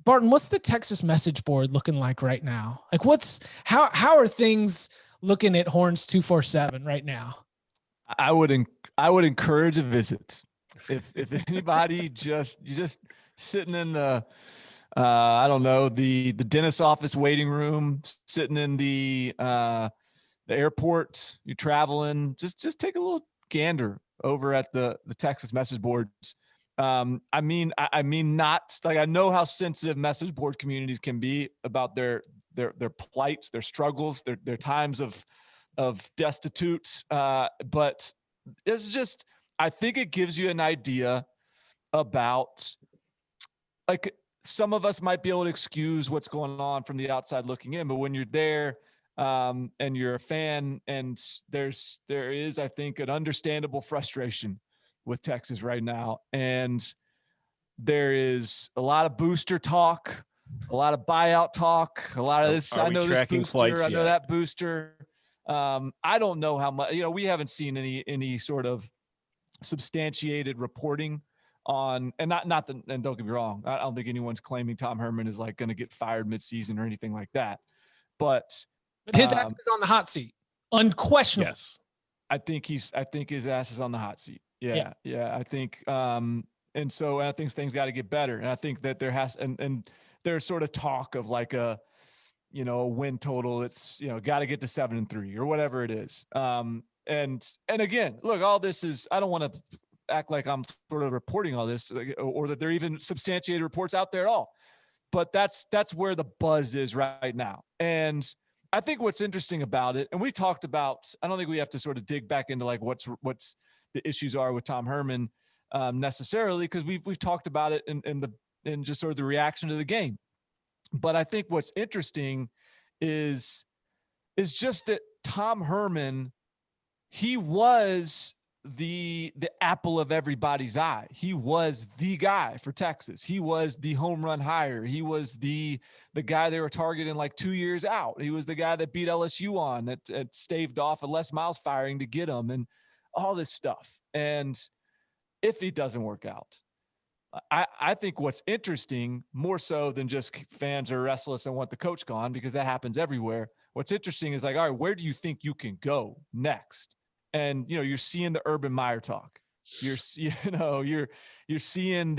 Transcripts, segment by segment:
Barton, what's the Texas message board looking like right now? Like how are things looking at Horns 247 right now? I would encourage a visit. If anybody just sitting in the I don't know, the dentist office waiting room, sitting in the airport, you're traveling, just take a little gander over at the Texas message boards. I mean not like, I know how sensitive message board communities can be about their plights, their struggles, their times of destitute, but it's just, I think it gives you an idea about, like, some of us might be able to excuse what's going on from the outside looking in, but when you're there, and you're a fan, and there is, I think, an understandable frustration with Texas right now. And there is a lot of booster talk, a lot of buyout talk, a lot of this. I know this booster, I know that booster. I don't know how much, we haven't seen any sort of substantiated reporting on, and not the, and don't get me wrong, I don't think anyone's claiming Tom Herman is like going to get fired midseason or anything like that. But his ass is on the hot seat, unquestionable. Yes, I think his ass is on the hot seat. Yeah. I think, and so I think things got to get better, and I think that there has, and there's sort of talk of like a win total. It's got to get to 7-3 or whatever it is. And again, look, all this is, I don't want to act like I'm sort of reporting all this, or that there are even substantiated reports out there at all. But that's where the buzz is right now. And I think what's interesting about it, and we talked about, I don't think we have to sort of dig back into like what's the issues are with Tom Herman necessarily, because we've talked about it in just sort of the reaction to the game. But I think what's interesting is just that Tom Herman, he was the apple of everybody's eye. He was the guy for Texas. He was the home run hire. He was the guy they were targeting like 2 years out. He was the guy that beat LSU on, that staved off a Les Miles firing to get him, and all this stuff. And if he doesn't work out, I think what's interesting, more so than just fans are restless and want the coach gone, because that happens everywhere. What's interesting is like, all right, where do you think you can go next? And you're seeing the Urban Meyer talk. You're seeing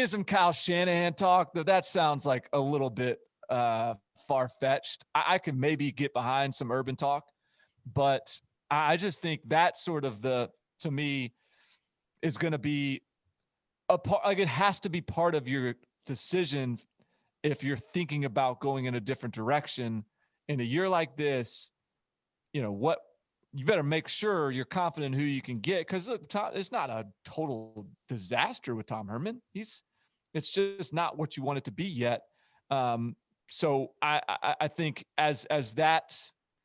some Kyle Shanahan talk. That sounds like a little bit far-fetched. I can maybe get behind some Urban talk, but I just think that sort of to me is going to be a part. Like, it has to be part of your decision if you're thinking about going in a different direction in a year like this. What you better make sure you're confident who you can get, because it's not a total disaster with Tom Herman. It's just not what you want it to be yet. So I think as that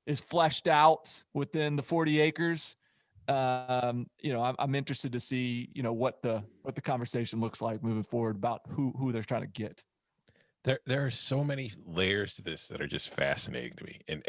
is fleshed out within the 40 acres, I'm interested to see what the conversation looks like moving forward about who they're trying to get. There are so many layers to this that are just fascinating to me. And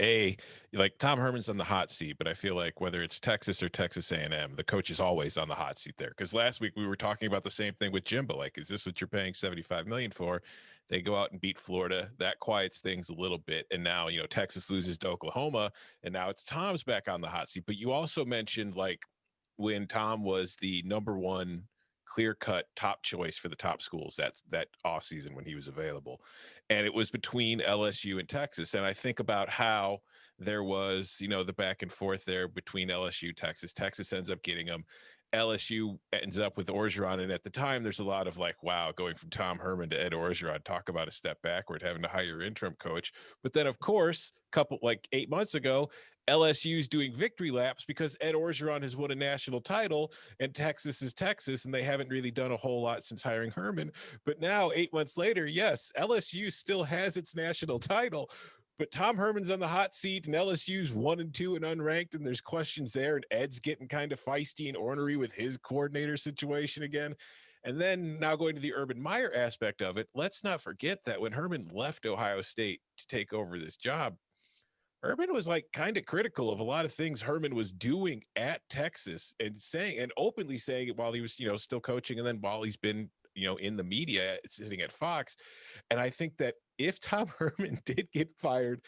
like Tom Herman's on the hot seat, but I feel like whether it's Texas or Texas A&M, the coach is always on the hot seat there. Because last week we were talking about the same thing with Jimbo. Like, is this what you're paying $75 million for? They go out and beat Florida. That quiets things a little bit. And now, Texas loses to Oklahoma, and now it's Tom's back on the hot seat. But you also mentioned, like, when Tom was the number one clear-cut top choice for the top schools that off season when he was available, and it was between LSU and Texas. And I think about how there was the back and forth there between LSU, Texas ends up getting him, LSU ends up with Orgeron, and at the time there's a lot of like, wow, going from Tom Herman to Ed Orgeron, talk about a step backward, having to hire your interim coach. But then of course, 8 months ago, LSU's doing victory laps because Ed Orgeron has won a national title, and Texas is Texas, and they haven't really done a whole lot since hiring Herman. But now 8 months later, yes, LSU still has its national title, but Tom Herman's on the hot seat, and LSU's 1-2 and unranked, and there's questions there, and Ed's getting kind of feisty and ornery with his coordinator situation again. And then now going to the Urban Meyer aspect of it, let's not forget that when Herman left Ohio State to take over this job, Urban was like kind of critical of a lot of things Herman was doing at Texas, and openly saying it while he was, still coaching, and then while he's been in the media sitting at Fox. And I think that if Tom Herman did get fired,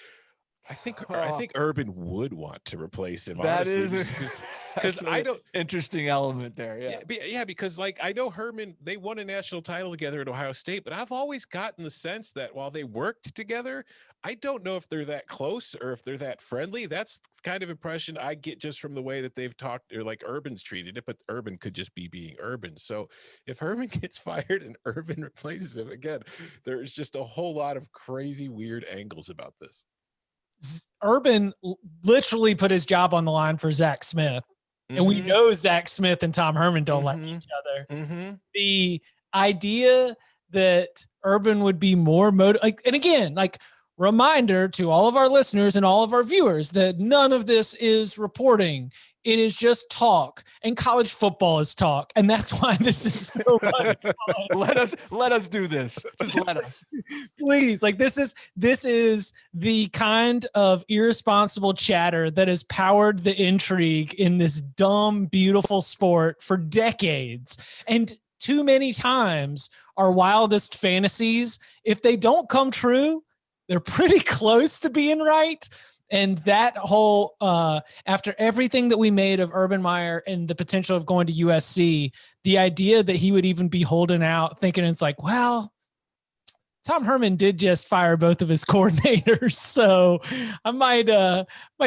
I think Urban would want to replace him. That honestly, is because I don't. Interesting element there. Yeah, because like I know Herman, they won a national title together at Ohio State, but I've always gotten the sense that while they worked together, I don't know if they're that close or if they're that friendly. That's the kind of impression I get just from the way that they've talked, or like Urban's treated it, but Urban could just be being Urban. So if Herman gets fired and Urban replaces him again, there's just a whole lot of crazy, weird angles about this. Urban literally put his job on the line for Zach Smith. And we know Zach Smith and Tom Herman don't like each other. The idea that Urban would be more and again, like reminder to all of our listeners and all of our viewers that none of this is reporting. It is just talk, and college football is talk. And that's why this is so much fun. Let us do this. Just let us. Please. Like this is the kind of irresponsible chatter that has powered the intrigue in this dumb, beautiful sport for decades. And too many times our wildest fantasies, if they don't come true, they're pretty close to being right. And that whole, after everything that we made of Urban Meyer and the potential of going to USC, the idea that he would even be holding out, thinking it's like, well, Tom Herman did just fire both of his coordinators. So I might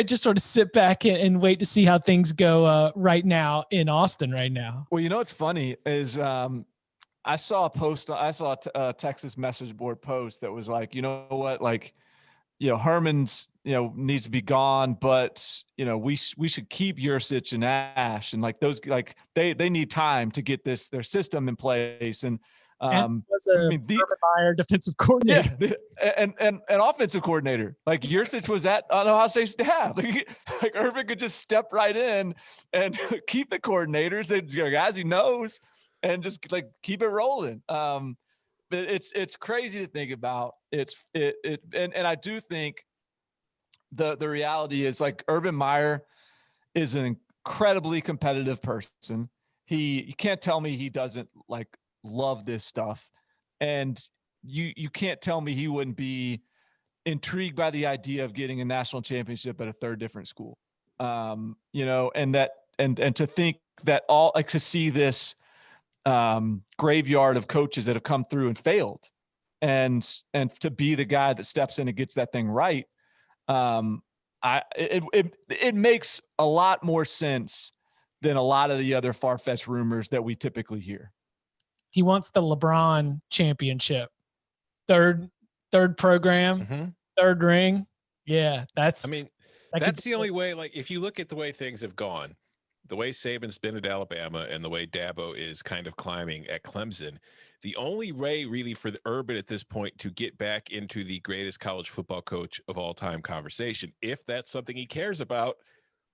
just sort of sit back and wait to see how things go right now in Austin right now. Well, what's funny is I saw a Texas message board post that was like, you know what, like, Herman's, needs to be gone, but we should keep Yursich and Ash, and like those, like they need time to get their system in place. And was Urban Meyer defensive coordinator, and offensive coordinator. Like Yursich was at Ohio State staff. Like Urban could just step right in and keep the coordinators, guys he knows, and just like keep it rolling. But it's crazy to think about. And I do think the reality is, like, Urban Meyer is an incredibly competitive person. You can't tell me he doesn't like love this stuff, and you can't tell me he wouldn't be intrigued by the idea of getting a national championship at a third different school. And to think that to see this graveyard of coaches that have come through and failed, and to be the guy that steps in and gets that thing right. It makes a lot more sense than a lot of the other far-fetched rumors that we typically hear. He wants the LeBron championship, third program, third ring. Yeah. That's the only way. Like, if you look at the way things have gone, the way Saban's been at Alabama and the way Dabo is kind of climbing at Clemson, the only way really for the Urban at this point to get back into the greatest college football coach of all time conversation, if that's something he cares about,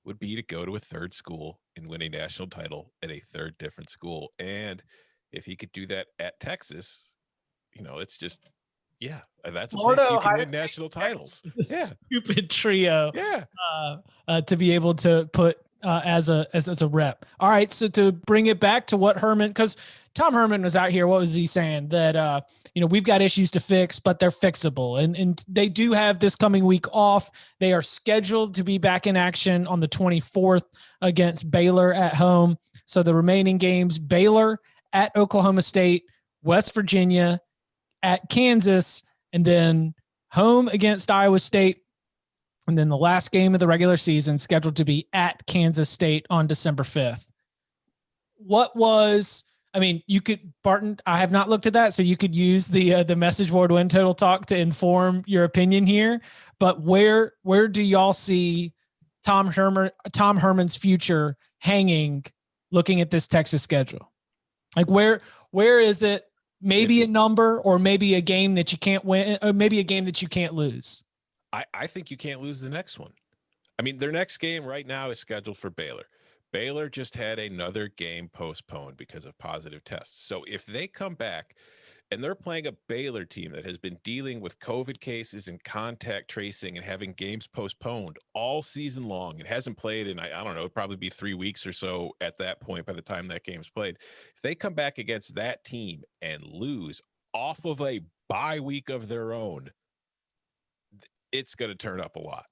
would be to go to a third school and win a national title at a third different school. And if he could do that at Texas, it's just, that's a place you can win national titles. Yeah. Stupid trio. Yeah. To be able to put as a rep. All right. So to bring it back to what Herman, because Tom Herman was out here, what was he saying? That, we've got issues to fix, but they're fixable. And they do have this coming week off. They are scheduled to be back in action on the 24th against Baylor at home. So the remaining games, Baylor at Oklahoma State, West Virginia, at Kansas, and then home against Iowa State. And then the last game of the regular season scheduled to be at Kansas State on December 5th. You could, Barton, I have not looked at that, so you could use the message board win total talk to inform your opinion here. But where do y'all see Tom Herman's future hanging looking at this Texas schedule? Like where is it? Maybe a number, or maybe a game that you can't win, or maybe a game that you can't lose. I think you can't lose the next one. I mean, their next game right now is scheduled for Baylor. Baylor just had another game postponed because of positive tests. So if they come back and they're playing a Baylor team that has been dealing with COVID cases and contact tracing and having games postponed all season long. It hasn't played in, I don't know, it'd probably be 3 weeks or so at that point by the time that game's played. If they come back against that team and lose off of a bye week of their own, it's going to turn up a lot.